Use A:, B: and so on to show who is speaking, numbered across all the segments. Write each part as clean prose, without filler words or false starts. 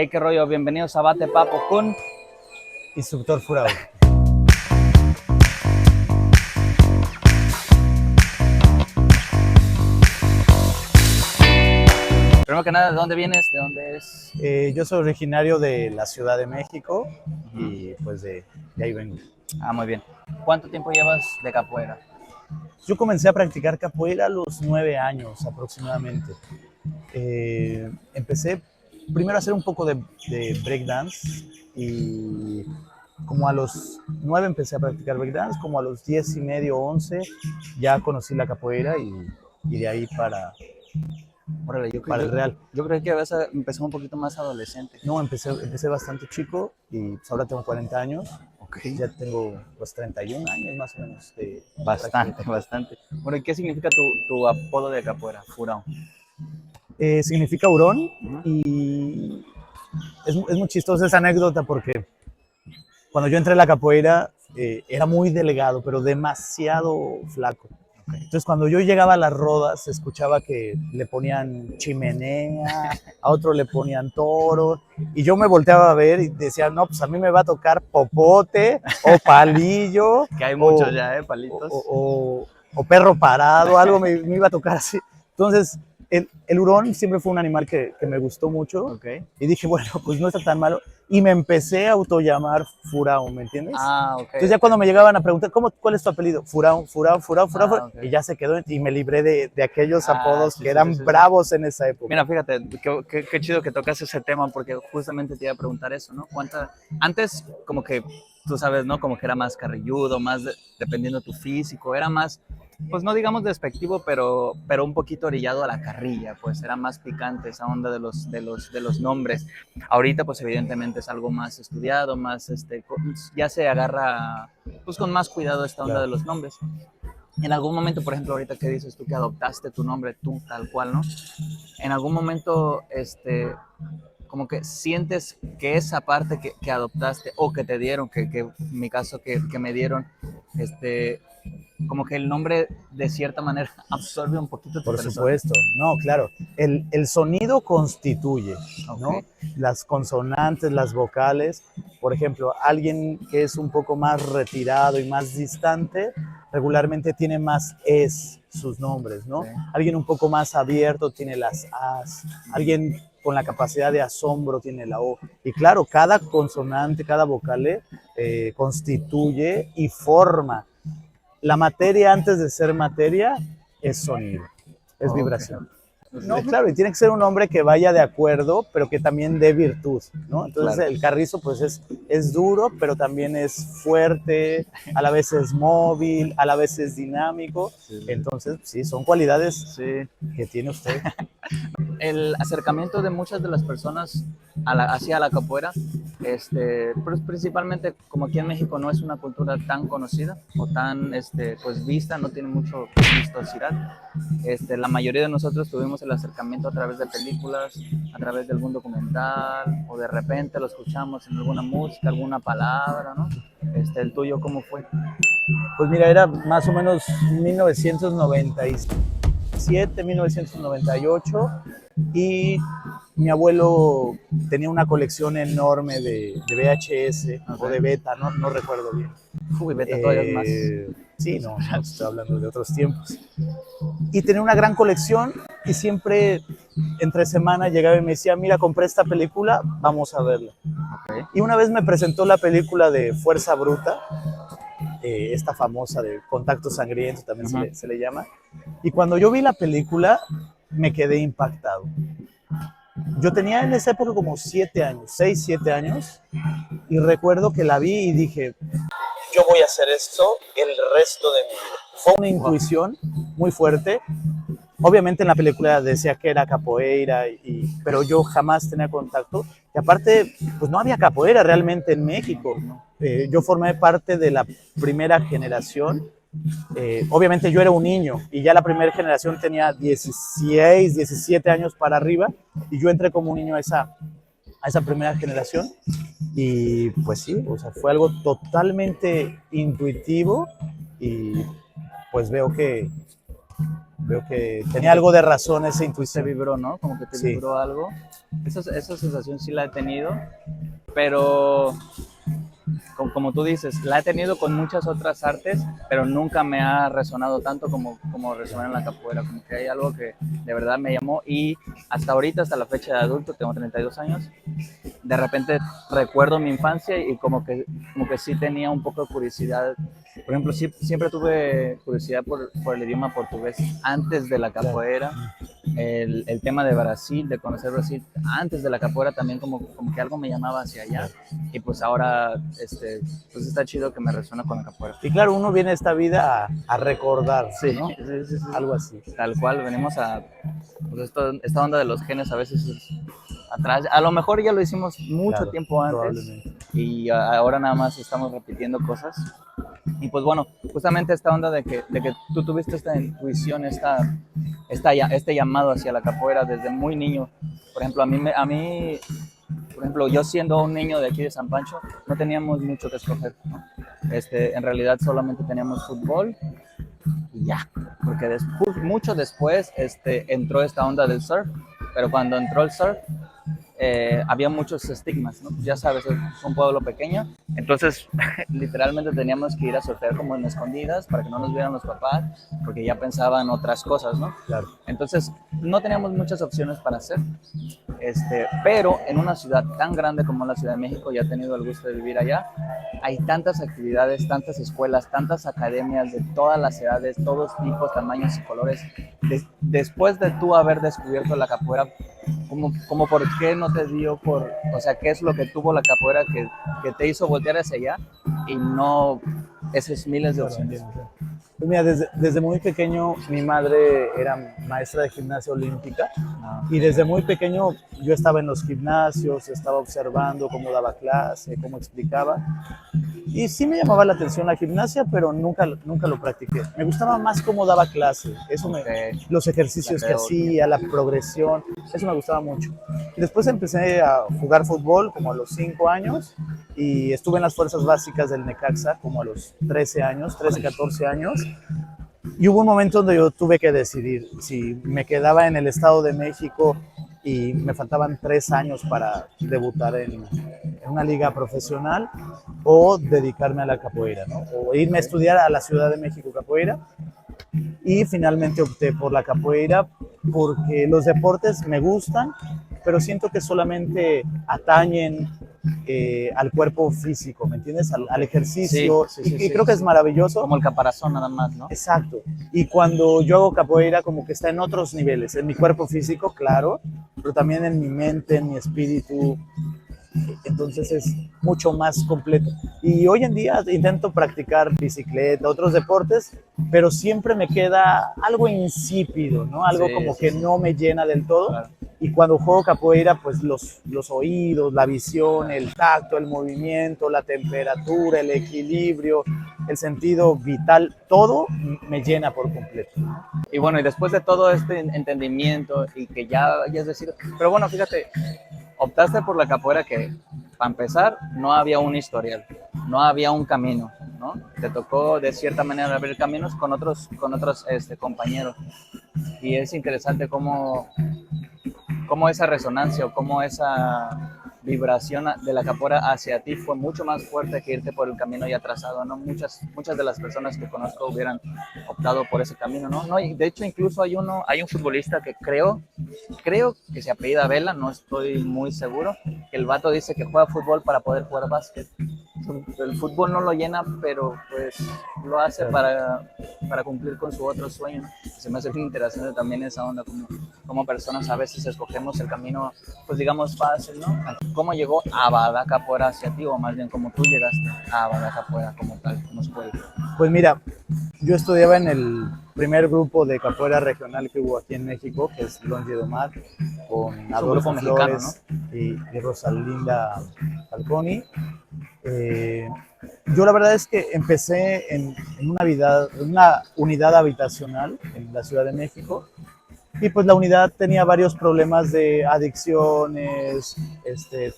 A: Hey, qué rollo, bienvenidos a Bate Papo con
B: Instructor Furao.
A: Primero que nada, ¿de dónde vienes? ¿De dónde es?
B: Yo soy originario de la Ciudad de México y pues de ahí vengo.
A: Ah, muy bien. ¿Cuánto tiempo llevas de capoeira?
B: Yo comencé a practicar capoeira a los 9 años aproximadamente. Empecé primero a hacer un poco de breakdance y como a los 9 empecé a practicar breakdance, como a los 10 y medio, 11 ya conocí la capoeira y de ahí
A: Órale,
B: para el real.
A: yo creo que vas a empezar un poquito más adolescente.
B: No, empecé bastante chico y pues ahora tengo 40 años.
A: Ok.
B: Ya tengo pues 31 años más o menos de
A: Bastante,
B: práctica.
A: bastante. Bueno, ¿y qué significa tu apodo de capoeira, Furao?
B: Significa hurón
A: Ujú.
B: y es muy chistosa esa anécdota porque cuando yo entré a la capoeira era muy delgado, pero demasiado flaco.
A: Okay.
B: Entonces cuando yo llegaba a las rodas se escuchaba que le ponían chimenea, a otro le ponían toro, y yo me volteaba a ver y decía, no, pues a mí me va a tocar popote o palillo
A: Que hay muchos
B: o,
A: ya,
B: o,
A: palitos.
B: o perro parado, algo me iba a tocar así. Entonces el hurón siempre fue un animal que me gustó mucho
A: Ok.
B: y dije, bueno, pues no está tan malo. Y me empecé a autollamar Furao, ¿me entiendes?
A: Ah, ok,
B: Entonces ya
A: ok.
B: cuando me llegaban a preguntar, ¿cuál es tu apellido? Furao, Furao, Furao, Furao,
A: Ah,
B: Furao,
A: ok.
B: y ya se quedó y me libré de aquellos
A: Ah,
B: apodos
A: sí,
B: que
A: sí, sí,
B: eran
A: sí, sí.
B: bravos en esa época.
A: Mira, fíjate, qué chido que tocas ese tema porque justamente te iba a preguntar eso, ¿no? Antes como que, tú sabes, ¿no? Como que era más carrilludo, dependiendo de tu físico, era más, pues no digamos despectivo, pero un poquito orillado a la carrilla, pues era más picante esa onda de los nombres. Ahorita, pues evidentemente es algo más estudiado, más, ya se agarra, pues con más cuidado esta onda de
B: Claro.
A: los nombres. En algún momento, por ejemplo, ahorita que dices tú que adoptaste tu nombre tú tal cual, ¿no? En algún momento, como que sientes que esa parte que adoptaste o que te dieron, que en mi caso que me dieron, este, como que el nombre de cierta manera absorbe un poquito tu
B: Por
A: persona.
B: supuesto, no, claro. El sonido constituye,
A: Ok,
B: ¿no? Las consonantes, las vocales. Por ejemplo, alguien que es un poco más retirado y más distante, regularmente tiene más es sus nombres, ¿no?
A: okay.
B: Alguien un poco más abierto tiene las as. Alguien con la capacidad de asombro tiene la o. Y claro, cada consonante, cada vocal constituye y forma. La materia antes de ser materia es sonido, es
A: Ok.
B: vibración. No,
A: Sí,
B: claro, y tiene que ser un hombre que vaya de acuerdo, pero que también dé virtud, ¿no? Entonces
A: claro.
B: el carrizo pues es duro, pero también es fuerte, a la vez es móvil, a la vez es dinámico.
A: Sí, sí.
B: Entonces, sí, son cualidades
A: Sí.
B: que tiene usted.
A: El acercamiento de muchas de las personas hacia la capoeira, pues principalmente como aquí en México no es una cultura tan conocida o tan pues vista, no tiene mucho vistosidad. La mayoría de nosotros tuvimos el acercamiento a través de películas, a través de algún documental o de repente lo escuchamos en alguna música, alguna palabra, ¿no? ¿El tuyo cómo fue?
B: Pues mira, era más o menos 1997, 1998 y mi abuelo tenía una colección enorme de VHS o de
A: Okay.
B: beta, no recuerdo bien.
A: Uy, beta todavía es más.
B: Sí, no te estoy hablando de otros tiempos. Y tenía una gran colección y siempre entre semana llegaba y me decía, mira, compré esta película, vamos a verla.
A: Okay.
B: Y una vez me presentó la película de Fuerza Bruta, esta famosa de Contacto Sangriento también
A: Uh-huh.
B: se le llama. Y cuando yo vi la película, me quedé impactado. Yo tenía en esa época como 7 años, 6, 7 años, y recuerdo que la vi y dije, yo voy a hacer esto el resto de mi vida. Fue una intuición muy fuerte. Obviamente en la película decía que era capoeira, pero yo jamás tenía contacto. Y aparte, pues no había capoeira realmente en México. Yo formé parte de la primera generación. Obviamente yo era un niño y ya la primera generación tenía 16, 17 años para arriba y yo entré como un niño a esa primera generación y pues sí, o sea, fue algo totalmente intuitivo y pues veo que
A: Como
B: tenía
A: que
B: algo de razón esa
A: te
B: intuición.
A: vibró, ¿no? Como que te
B: Sí,
A: vibró algo. esa sensación sí la he tenido, pero como tú dices, la he tenido con muchas otras artes, pero nunca me ha resonado tanto como resuena en la capoeira, como que hay algo que de verdad me llamó y hasta ahorita, hasta la fecha de adulto, tengo 32 años, de repente recuerdo mi infancia y como que sí tenía un poco de curiosidad. Por ejemplo, sí, siempre tuve curiosidad por el idioma portugués antes de la capoeira. El tema de Brasil, de conocer Brasil antes de la capoeira también como que algo me llamaba hacia allá y pues ahora pues está chido que me resuena con la capoeira.
B: Y claro, uno viene a esta vida a recordar,
A: Sí,
B: ¿no?
A: sí.
B: Algo así.
A: Tal cual, venimos a pues esta onda de los genes a veces es atrás. A lo mejor ya lo hicimos mucho
B: Claro,
A: tiempo antes
B: probablemente.
A: y ahora nada más estamos repitiendo cosas. Y pues bueno, justamente esta onda de que tú tuviste esta intuición, este llamado hacia la capoeira desde muy niño. Por ejemplo, por ejemplo, yo siendo un niño de aquí de San Pancho, no teníamos mucho que escoger, ¿no? En realidad solamente teníamos fútbol y ya, porque mucho después entró esta onda del surf, pero cuando entró el surf había muchos estigmas, ¿no? Ya sabes, es un pueblo pequeño, entonces literalmente teníamos que ir a surfear como en escondidas para que no nos vieran los papás, porque ya pensaban otras cosas, ¿no?
B: Claro.
A: Entonces no teníamos muchas opciones para hacer, pero en una ciudad tan grande como la Ciudad de México, ya he tenido el gusto de vivir allá, hay tantas actividades, tantas escuelas, tantas academias de todas las edades, todos tipos, tamaños y colores. Después de tú haber descubierto la capoeira, como por qué no te dio o sea, qué es lo que tuvo la capoeira que te hizo voltear hacia allá y no esas miles de
B: Claro,
A: opciones?
B: entiendo. Pues mira, desde muy pequeño mi madre era maestra de gimnasia olímpica
A: Ah,
B: y desde muy pequeño yo estaba en los gimnasios, estaba observando cómo daba clase, cómo explicaba. Y sí me llamaba la atención la gimnasia, pero nunca lo practiqué. Me gustaba más cómo daba clase,
A: ok,
B: los
A: la
B: ejercicios que
A: teoría.
B: hacía, la progresión, eso me gustaba mucho. Y después empecé a jugar fútbol como a los 5 años y estuve en las fuerzas básicas del Necaxa como a los 13 años, 13, 14 años. Y hubo un momento donde yo tuve que decidir si me quedaba en el Estado de México y me faltaban 3 años para debutar en una liga profesional o dedicarme a la capoeira, ¿no? O irme a
A: Okay.
B: estudiar a la Ciudad de México capoeira. Y finalmente opté por la capoeira porque los deportes me gustan, pero siento que solamente atañen al cuerpo físico, ¿me entiendes? Al
A: Okay. Sí,
B: ejercicio,
A: sí, sí,
B: y
A: sí.
B: creo que es maravilloso.
A: Como el caparazón nada más, ¿no?
B: Exacto. Y cuando yo hago capoeira, como que está en otros niveles, en mi cuerpo físico, claro, pero también en mi mente, en mi espíritu. Entonces es mucho más completo. Y hoy en día intento practicar bicicleta, otros deportes, pero siempre me queda algo insípido, ¿no? Algo
A: Sí,
B: como
A: sí,
B: que
A: sí.
B: no me llena del todo.
A: Claro,
B: Y cuando juego capoeira, pues los oídos, la visión,
A: claro.
B: el tacto, el movimiento, la temperatura, el equilibrio, el sentido vital, todo me llena por completo.
A: Y bueno, y después de todo este entendimiento y que ya hayas decidido, pero bueno, fíjate, optaste por la capoeira que, para empezar, no había un historial, no había un camino, ¿no? Te tocó de cierta manera abrir caminos con otros compañeros. Y es interesante cómo esa resonancia o cómo esa vibración de la capoeira hacia ti fue mucho más fuerte que irte por el camino ya trazado, ¿no? Muchas de las personas que conozco hubieran optado por ese camino, ¿no? No, y de hecho incluso hay un futbolista que creo que se apellida Vela, no estoy muy seguro, que el vato dice que juega fútbol para poder jugar básquet. El fútbol no lo llena, pero pues lo hace
B: Claro.
A: para cumplir con su otro sueño, ¿no? Se me hace muy interesante también esa onda, como personas a veces escogemos el camino, pues digamos fácil, ¿no? ¿Cómo llegó Abada Capoeira hacia ti, o más bien cómo tú llegaste a Abada Capoeira como tal, como escuela?
B: Pues mira, yo estudiaba en el primer grupo de capoeira regional que hubo aquí en México, que es Longe Domar, con
A: Es un grupo
B: Adolfo
A: mexicano, ¿no?
B: Flores y Rosalinda Falconi. Eh, yo la verdad es que empecé en una unidad habitacional en la Ciudad de México y pues la unidad tenía varios problemas de adicciones,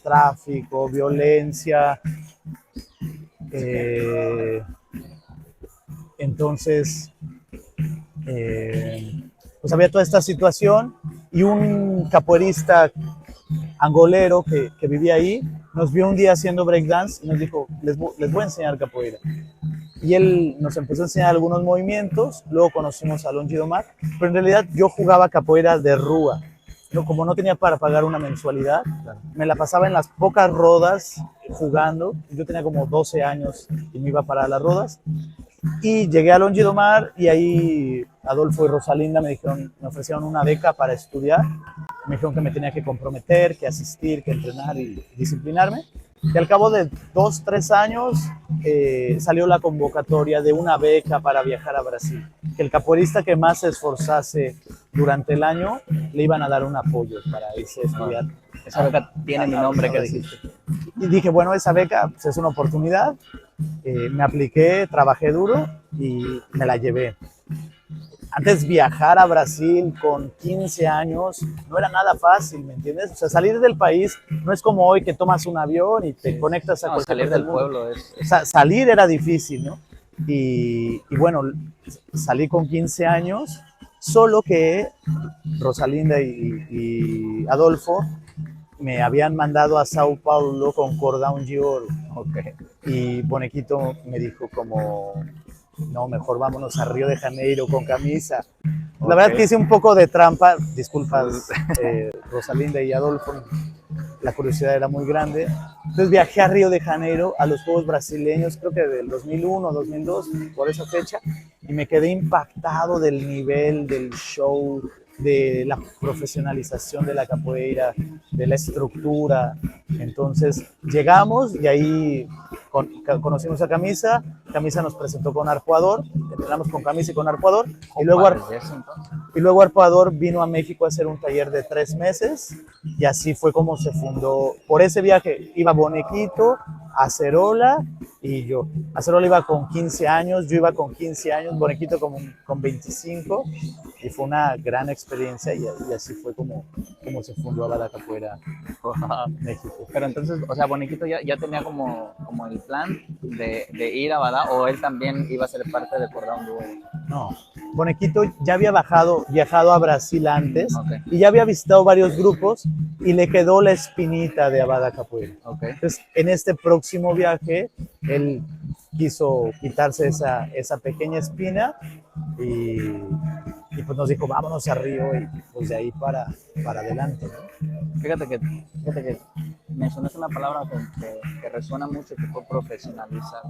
B: tráfico, violencia. Eh, entonces, pues había toda esta situación y un capoeirista angolero que vivía ahí, nos vio un día haciendo breakdance y nos dijo, les voy a enseñar capoeira. Y él nos empezó a enseñar algunos movimientos, luego conocimos a Longidomar, pero en realidad yo jugaba capoeira de rúa. No, como no tenía para pagar una mensualidad, me la pasaba en las pocas rodas jugando. Yo tenía como 12 años y me iba para las rodas. Y llegué a Longidomar y ahí Adolfo y Rosalinda me ofrecieron una beca para estudiar. Me dijeron que me tenía que comprometer, que asistir, que entrenar y disciplinarme. Y al cabo de 2, 3 años salió la convocatoria de una beca para viajar a Brasil. Que el capoeirista que más se esforzase durante el año le iban a dar un apoyo para irse a estudiar.
A: Esa beca tiene mi nombre, que dijiste.
B: Y dije, bueno, esa beca pues, es una oportunidad. Me apliqué, trabajé duro y me la llevé. Antes viajar a Brasil con 15 años no era nada fácil, ¿me entiendes? O sea, salir del país no es como hoy que tomas un avión y te conectas a
A: No,
B: cualquier
A: salir
B: parte
A: del pueblo es...
B: Salir era difícil, ¿no? Y bueno, salí con 15 años, solo que Rosalinda y Adolfo me habían mandado a Sao Paulo con cordón de oro.
A: Okay.
B: Y Bonequito me dijo como, no, mejor vámonos a Río de Janeiro con camisa. La verdad que hice un poco de trampa, disculpas Rosalinda y Adolfo, la curiosidad era muy grande. Entonces viajé a Río de Janeiro a los Juegos Brasileños, creo que del 2001, 2002, por esa fecha, y me quedé impactado del nivel del show, de la profesionalización de la capoeira, de la estructura. Entonces llegamos y ahí conocimos a Camisa, Camisa nos presentó con Arpoador, entrenamos con Camisa y con Arpoador, y luego Arpoador vino a México a hacer un taller de 3 meses, y así fue como se fundó. Por ese viaje iba Bonequito, Acerola y yo. Acerola iba con 15 años, yo iba con 15 años, Bonequito con 25, y fue una gran experiencia, y así fue como se fundó la Capoeira México.
A: Pero entonces, o sea, Bonequito ya tenía como el plan de ir a Abadá, o él también iba a ser parte de Cordón de Oro.
B: No, Bonequito ya había viajado a Brasil antes,
A: Okay.
B: Y ya había visitado varios grupos y le quedó la espinita de Abada Capoeira.
A: Okay.
B: Entonces, en este próximo viaje, él quiso quitarse esa pequeña espina y pues nos dijo, vámonos a Río, y pues de ahí para adelante, ¿no?
A: Fíjate que mencionaste una palabra que resuena mucho, que fue profesionalizar.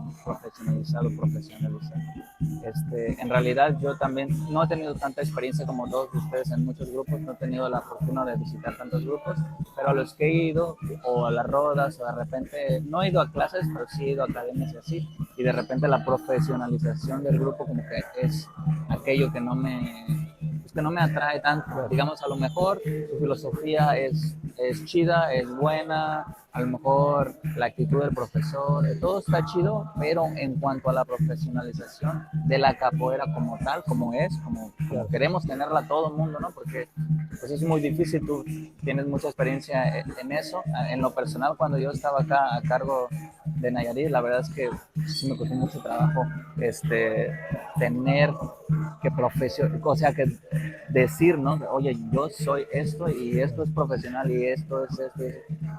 A: En realidad yo también no he tenido tanta experiencia como todos ustedes en muchos grupos, no he tenido la fortuna de visitar tantos grupos, pero a los que he ido, o a las rodas, o de repente, no he ido a clases, pero sí he ido a academias y así, y de repente la profesionalización del grupo como que es aquello que no me atrae tanto. Digamos, a lo mejor su filosofía es chida, es buena, a lo mejor la actitud del profesor, todo está chido, pero en cuanto a la profesionalización de la capoeira como tal, como queremos tenerla todo el mundo, ¿no? Porque pues es muy difícil, tú tienes mucha experiencia en eso. En lo personal, cuando yo estaba acá a cargo de Nayarit, la verdad es que sí me costó mucho trabajo tener que decir, ¿no? Oye, yo soy esto y esto es profesional y esto es esto.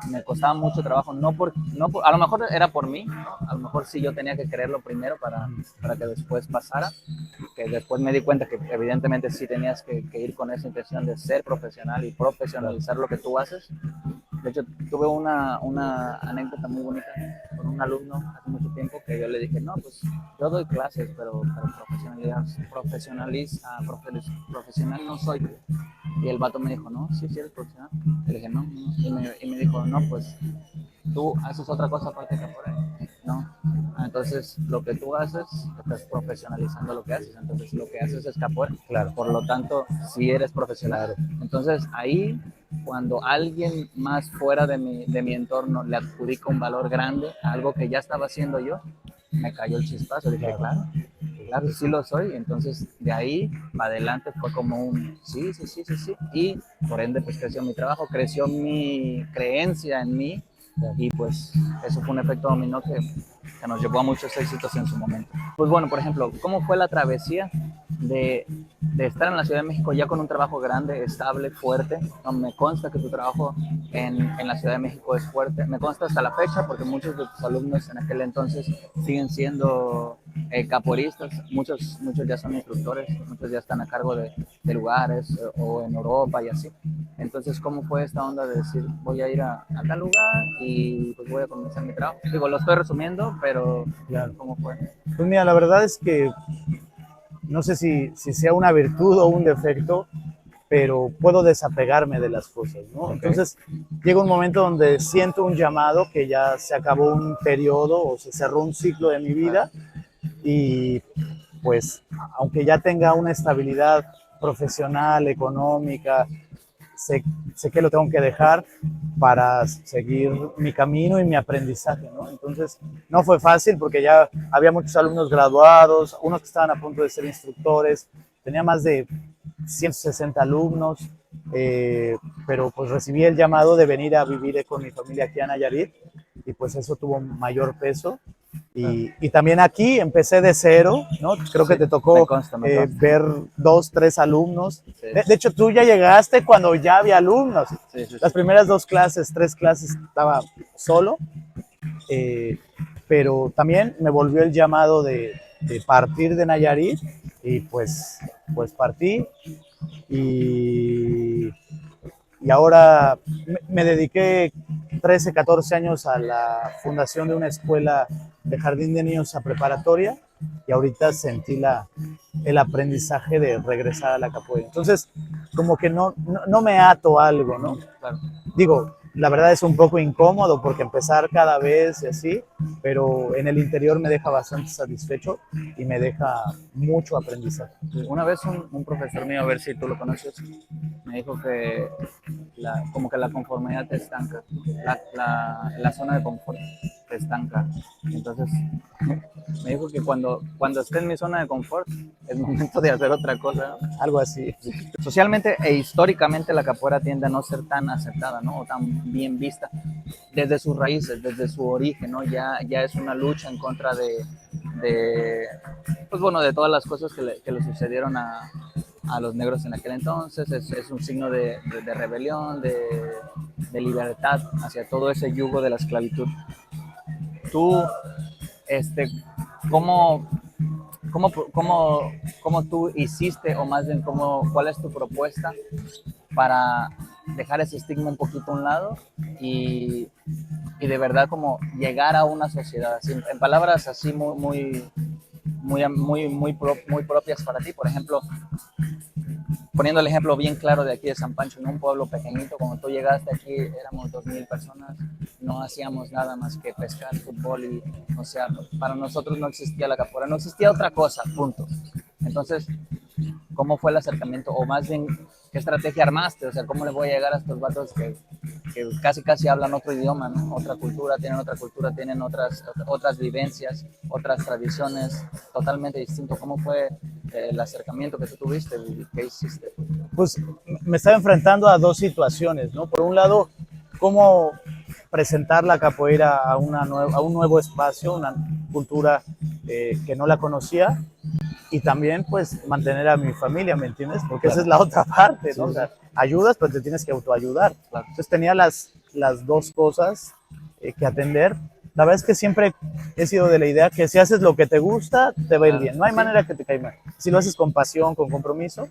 A: Me costaba mucho trabajo, a lo mejor era por mí, ¿no? A lo mejor sí yo tenía que creerlo primero para que después pasara, que después me di cuenta que evidentemente sí tenías que ir con esa intención de ser profesional y profesionalizar lo que tú haces. De hecho, tuve una anécdota muy bonita con un alumno hace mucho tiempo, que yo le dije, no, pues yo doy clases, pero profesional no soy. Y el vato me dijo, no, sí eres profesional. Le dije, no. Y me dijo, no, pues tú haces otra cosa aparte de capoeira. No. Entonces, lo que tú haces, estás profesionalizando lo que haces. Entonces, lo que haces es capoeira.
B: Claro.
A: Por lo tanto, sí eres profesional. Claro. Entonces, ahí, cuando alguien más fuera de mi entorno le adjudica un valor grande a algo que ya estaba haciendo yo, me cayó el chispazo. Dije, claro, sí lo soy. Entonces, de ahí para adelante fue como un sí. Y por ende, pues creció mi trabajo, creció mi creencia en mí. Y pues eso fue un efecto dominó que nos llevó a muchos éxitos en su momento. Pues bueno, por ejemplo, ¿cómo fue la travesía de estar en la Ciudad de México ya con un trabajo grande, estable, fuerte. No, me consta que tu trabajo en la Ciudad de México es fuerte. Me consta hasta la fecha porque muchos de tus alumnos en aquel entonces siguen siendo capoeiristas. Muchos ya son instructores, muchos ya están a cargo de lugares o en Europa y así. Entonces, ¿cómo fue esta onda de decir voy a ir a tal lugar y pues voy a comenzar mi trabajo? Digo, lo estoy resumiendo, pero
B: Claro.
A: ¿cómo fue?
B: Pues mira, la verdad es que no sé si sea una virtud o un defecto, pero puedo desapegarme de las cosas, ¿no?
A: Okay.
B: Entonces llega un momento donde siento un llamado, que ya se acabó un periodo o se cerró un ciclo de mi vida y pues aunque ya tenga una estabilidad profesional, económica, sé que lo tengo que dejar para seguir mi camino y mi aprendizaje, ¿no? Entonces, no fue fácil porque ya había muchos alumnos graduados, unos que estaban a punto de ser instructores, tenía más de 160 alumnos, pero pues recibí el llamado de venir a vivir con mi familia aquí a Nayarit y pues eso tuvo mayor peso. Y también aquí empecé de cero, ¿no? Creo que te tocó
A: me consta.
B: ver 2, 3 alumnos.
A: Sí.
B: De hecho, tú ya llegaste cuando ya había alumnos.
A: Sí.
B: Las primeras 2 clases, 3 clases estaba solo, pero también me volvió el llamado de partir de Nayarit y pues partí y ahora me dediqué 13, 14 años a la fundación de una escuela de jardín de niños a preparatoria y ahorita sentí el aprendizaje de regresar a la capoeira. Entonces, como que no me ato a algo, ¿no?
A: Claro.
B: Digo, la verdad es un poco incómodo porque empezar cada vez y así, pero en el interior me deja bastante satisfecho y me deja mucho aprendizaje.
A: Una vez un profesor mío, a ver si tú lo conoces, me dijo que como que la conformidad te estanca, la zona de confort te estanca. Entonces me dijo que cuando esté en mi zona de confort es momento de hacer otra cosa, ¿no?
B: Algo así.
A: Socialmente e históricamente la capoeira tiende a no ser tan aceptada, ¿no? O tan bien vista desde sus raíces, desde su origen, ¿no? Ya es una lucha en contra pues bueno, de todas las cosas que le sucedieron a los negros en aquel entonces. Es un signo de rebelión, de libertad hacia todo ese yugo de la esclavitud. Tú, ¿cómo, cómo tú hiciste, o más bien cuál es tu propuesta para dejar ese estigma un poquito a un lado y de verdad como llegar a una sociedad, así, en palabras así muy propias para ti? Por ejemplo, poniendo el ejemplo bien claro de aquí de San Pancho, en un pueblo pequeñito, cuando tú llegaste aquí éramos 2,000 personas, no hacíamos nada más que pescar, fútbol y, o sea, para nosotros no existía la capoeira, no existía otra cosa, punto. Entonces, ¿cómo fue el acercamiento? O más bien, ¿qué estrategia armaste? O sea, ¿cómo le voy a llegar a estos vatos que casi hablan otro idioma, ¿no? Otra cultura, tienen otras vivencias, otras tradiciones, totalmente distinto? ¿Cómo fue el acercamiento que tú tuviste y qué hiciste?
B: Pues me estaba enfrentando a 2 situaciones, ¿no? Por un lado, cómo presentar la capoeira a un nuevo espacio, una cultura que no la conocía, y también pues mantener a mi familia, ¿me entiendes? Porque esa es la otra parte, ¿no? Sí. O sea, ayudas, pero te tienes que autoayudar. Claro. Entonces tenía las 2 cosas que atender. La verdad es que siempre he sido de la idea que si haces lo que te gusta, te va a ir bien. No hay manera que te caiga mal. Si lo haces con pasión, con compromiso.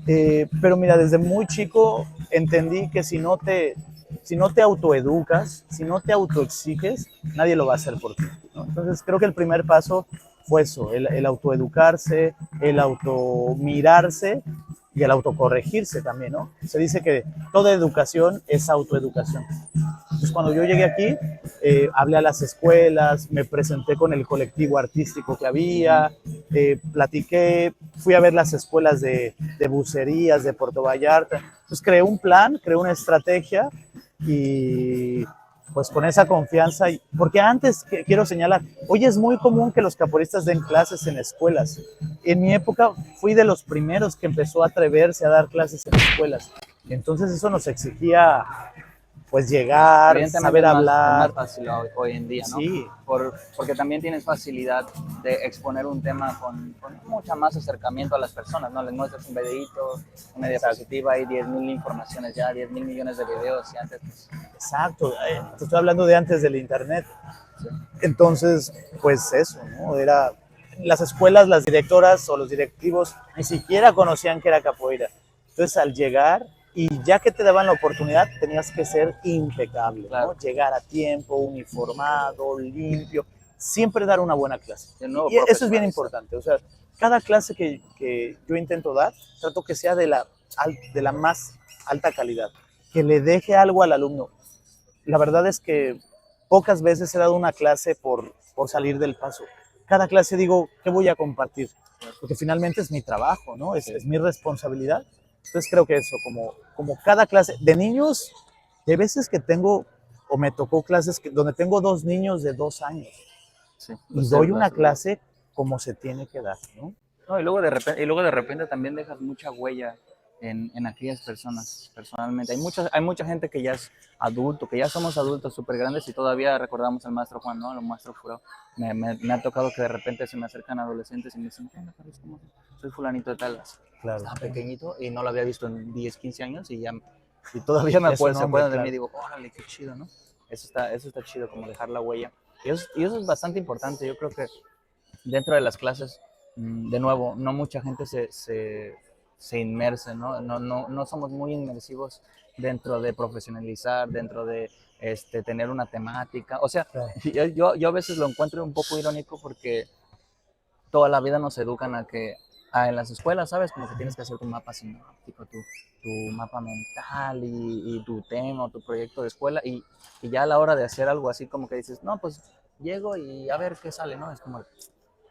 B: Pero mira, desde muy chico entendí que si no te autoeducas, si no te autoexiges, nadie lo va a hacer por ti, ¿no? Entonces creo que el primer paso fue eso, el autoeducarse, el automirarse y el autocorregirse también, ¿no? Se dice que toda educación es autoeducación. Entonces cuando yo llegué aquí, hablé a las escuelas, me presenté con el colectivo artístico que había, platiqué, fui a ver las escuelas de bucerías de Puerto Vallarta. Entonces creé un plan, creé una estrategia y pues con esa confianza, porque antes, quiero señalar, hoy es muy común que los capoeiristas den clases en escuelas. En mi época fui de los primeros que empezó a atreverse a dar clases en escuelas. Entonces eso nos exigía pues llegar,
A: Evidentemente
B: saber
A: es
B: hablar.
A: más fácil hoy en día, ¿no?
B: Sí,
A: Porque también tienes facilidad de exponer un tema con mucha más acercamiento a las personas, ¿no? Les muestras un videíto, una
B: exacto.
A: diapositiva y 10.000 informaciones ya, 10.000 millones de videos y antes, pues,
B: Exacto, te estoy hablando de antes del internet.
A: sí,
B: Entonces, pues eso, ¿no? Era las escuelas, las directoras o los directivos ni siquiera conocían que era capoeira. Entonces, al llegar y ya que te daban la oportunidad, tenías que ser impecable, ¿no?
A: claro.
B: Llegar a tiempo, uniformado, limpio, siempre dar una buena clase.
A: De nuevo,
B: Y eso es bien
A: profesionalizar.
B: importante. O sea, cada clase que yo intento dar, trato que sea de la más alta calidad, que le deje algo al alumno. La verdad es que pocas veces he dado una clase por salir del paso. Cada clase digo, ¿qué voy a compartir? Porque finalmente es mi trabajo, ¿no?
A: Sí.
B: Es mi responsabilidad. Entonces creo que eso, como cada clase de niños, de veces que tengo, o me tocó clases donde tengo dos niños de 2 años
A: Sí,
B: y doy una clase como se tiene que dar, ¿no?
A: no, y luego de repente también dejas mucha huella en aquellas personas, personalmente. Hay mucha gente que ya es adulto, que ya somos adultos súper grandes y todavía recordamos al maestro Juan, ¿no? El maestro Furao. Me ha tocado que de repente se me acercan adolescentes y me dicen, ¿qué onda, Carlos? ¿Cómo estás? Soy fulanito de tal.
B: Claro.
A: Estaba pequeñito y no lo había visto en 10 15 años y todavía se
B: Nombre,
A: acuerdan de mí
B: claro.
A: y digo, órale, qué chido, ¿no? Eso está chido, como dejar la huella. Y eso es bastante importante. Yo creo que dentro de las clases, de nuevo, no mucha gente se inmerse, ¿no? No somos muy inmersivos dentro de profesionalizar, dentro de tener una temática. O sea,
B: Claro.
A: yo a veces lo encuentro un poco irónico porque toda la vida nos educan a que en las escuelas, ¿sabes? Como que tienes que hacer tu mapa sinóptico, tu mapa mental y tu tema, tu proyecto de escuela y ya a la hora de hacer algo así como que dices, no, pues llego y a ver qué sale, ¿no? Es como,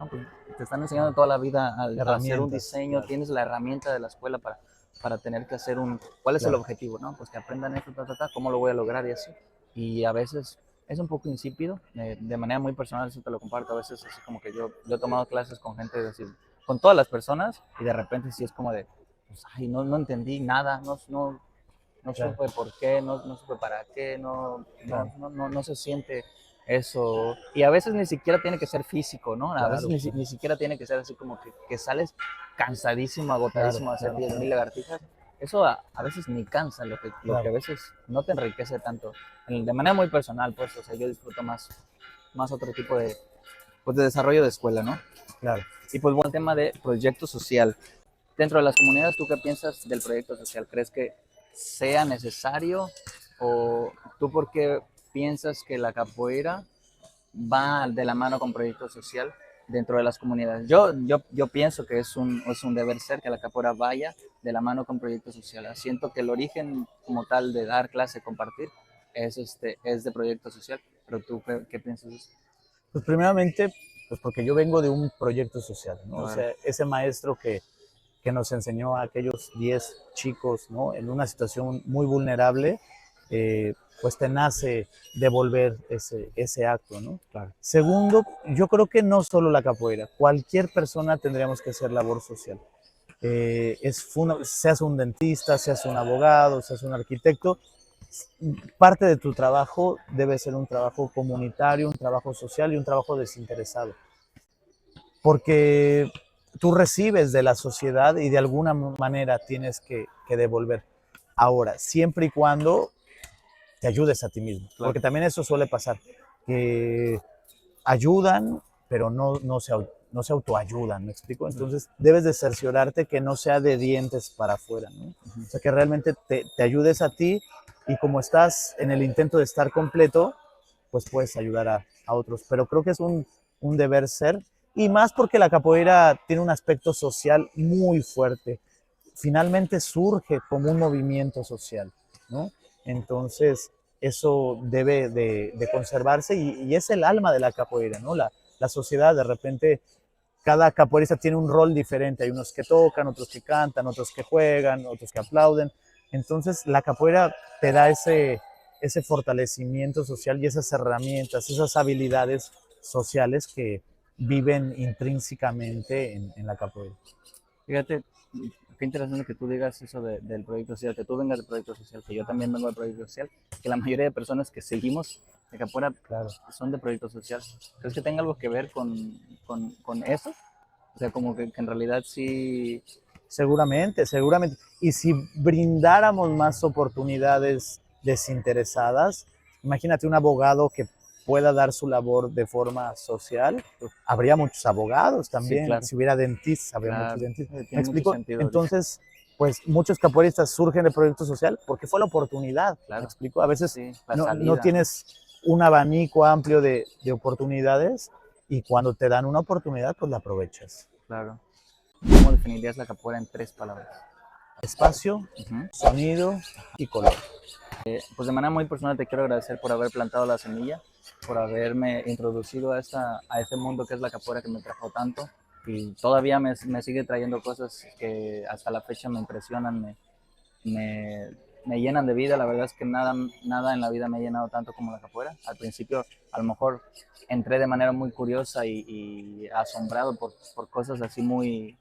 A: no, pues te están enseñando toda la vida a hacer un
B: Herramientas,
A: diseño,
B: claro.
A: tienes la herramienta de la escuela para tener que hacer ¿cuál es el
B: Claro.
A: objetivo, no? Pues que aprendan esto, cómo lo voy a lograr y así. Y a veces es un poco insípido, de manera muy personal, eso te lo comparto, a veces así como que yo he tomado clases con gente, es decir, con todas las personas y de repente sí es como de, pues, ay, no entendí nada, no
B: Claro.
A: supe por qué, no supe para qué,
B: Claro.
A: no se siente eso. Y a veces ni siquiera tiene que ser físico, ¿no? A veces
B: Claro, claro.
A: ni siquiera tiene que ser así como que sales cansadísimo,
B: Claro,
A: agotadísimo a hacer
B: claro,
A: 10.000
B: claro,
A: lagartijas. Eso a veces ni cansa, lo que a
B: claro,
A: veces no te enriquece tanto. De manera muy personal, pues, o sea, yo disfruto más otro tipo pues, de desarrollo de escuela, ¿no?
B: claro.
A: Y pues, buen tema de proyecto social. Dentro de las comunidades, ¿tú qué piensas del proyecto social? ¿Crees que sea necesario o tú por qué piensas que la capoeira va de la mano con proyecto social dentro de las comunidades? Yo pienso que es un deber ser que la capoeira vaya de la mano con proyecto social. Siento que el origen como tal de dar clase, compartir, es de proyecto social. Pero tú, ¿qué piensas de eso?
B: Pues primeramente, pues porque yo vengo de un proyecto social, ¿no? O
A: Claro,
B: sea, ese maestro que nos enseñó a aquellos 10 chicos, ¿no? En una situación muy vulnerable, pues te nace devolver ese acto, ¿no?
A: claro.
B: Segundo, yo creo que no solo la capoeira, cualquier persona tendríamos que hacer labor social. Seas un dentista, seas un abogado, seas un arquitecto, parte de tu trabajo debe ser un trabajo comunitario, un trabajo social y un trabajo desinteresado. Porque tú recibes de la sociedad y de alguna manera tienes que devolver. Ahora, siempre y cuando te ayudes a ti mismo.
A: Claro.
B: Porque también eso suele pasar, que ayudan, pero no se autoayudan, ¿me explico? Entonces debes de cerciorarte que no sea de dientes para afuera, ¿no? O sea, que realmente te ayudes a ti y como estás en el intento de estar completo, pues puedes ayudar a otros. Pero creo que es un deber ser y más porque la capoeira tiene un aspecto social muy fuerte. Finalmente surge como un movimiento social, ¿no? Entonces, eso debe de conservarse y es el alma de la capoeira, ¿no? La sociedad, de repente, cada capoeirista tiene un rol diferente. Hay unos que tocan, otros que cantan, otros que juegan, otros que aplauden. Entonces, la capoeira te da ese fortalecimiento social y esas herramientas, esas habilidades sociales que viven intrínsecamente en la capoeira.
A: Fíjate, Qué interesante que tú digas eso del proyecto social, que tú vengas del proyecto social, que yo también vengo del proyecto social, que la mayoría de personas que seguimos de Capoeira
B: Claro.
A: son de proyecto social. ¿Crees que tenga algo que ver con eso? O sea, como que en realidad sí.
B: Seguramente, seguramente. Y si brindáramos más oportunidades desinteresadas, imagínate un abogado que pueda dar su labor de forma social, habría muchos abogados
A: Sí,
B: también.
A: claro,
B: Si hubiera dentistas, habría muchos
A: claro.
B: dentistas. ¿Me
A: Tiene mucho
B: explico?
A: sentido ahorita.
B: Entonces, pues muchos capoeiristas surgen de proyecto social porque fue la oportunidad. ¿Me
A: Claro,
B: explico? A veces
A: sí, la
B: no
A: salida,
B: tienes un abanico amplio de oportunidades y cuando te dan una oportunidad, pues la aprovechas.
A: claro. ¿Cómo definirías la capoeira en 3 palabras?
B: Espacio,
A: Ujú.
B: sonido y color.
A: Pues de manera muy personal te quiero agradecer por haber plantado la semilla, por haberme introducido a este mundo que es la capoeira que me trajo tanto y todavía me sigue trayendo cosas que hasta la fecha me impresionan, me, me llenan de vida. La verdad es que nada en la vida me ha llenado tanto como la capoeira. Al principio a lo mejor entré de manera muy curiosa y asombrado por cosas así muy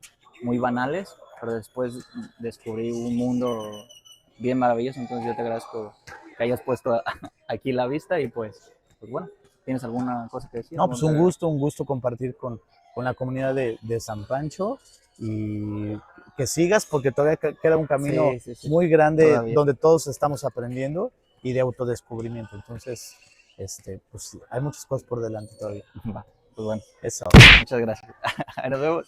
A: banales, pero después descubrí un mundo bien maravilloso. Entonces yo te agradezco que hayas puesto aquí la vista y pues bueno, ¿tienes alguna cosa que decir?
B: No, pues un gusto compartir con la comunidad de San Pancho y que sigas porque todavía queda un camino
A: Sí, sí, sí,
B: muy grande
A: todavía.
B: donde todos estamos aprendiendo y de autodescubrimiento. Entonces, pues hay muchas cosas por delante todavía.
A: Va, pues bueno,
B: Eso.
A: muchas gracias. Nos vemos.